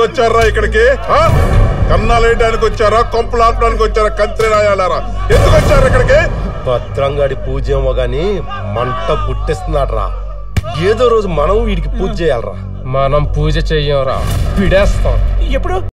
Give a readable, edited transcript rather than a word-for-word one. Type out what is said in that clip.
వచ్చారా ఇక్కడికి? కన్నాలేయడానికి వచ్చారా, కొంపలు ఆపడానికి వచ్చారా? కంత్రి రాయాలారా, ఎందుకు వచ్చారు ఇక్కడికి? భద్రంగాడి పూజ ఏమో గాని మంట పుట్టిస్తున్నాడు రా. ఏదో రోజు మనం వీడికి పూజ చేయాలరా. మనం పూజ చెయ్యంరా, పిడేస్తాం. ఎప్పుడు?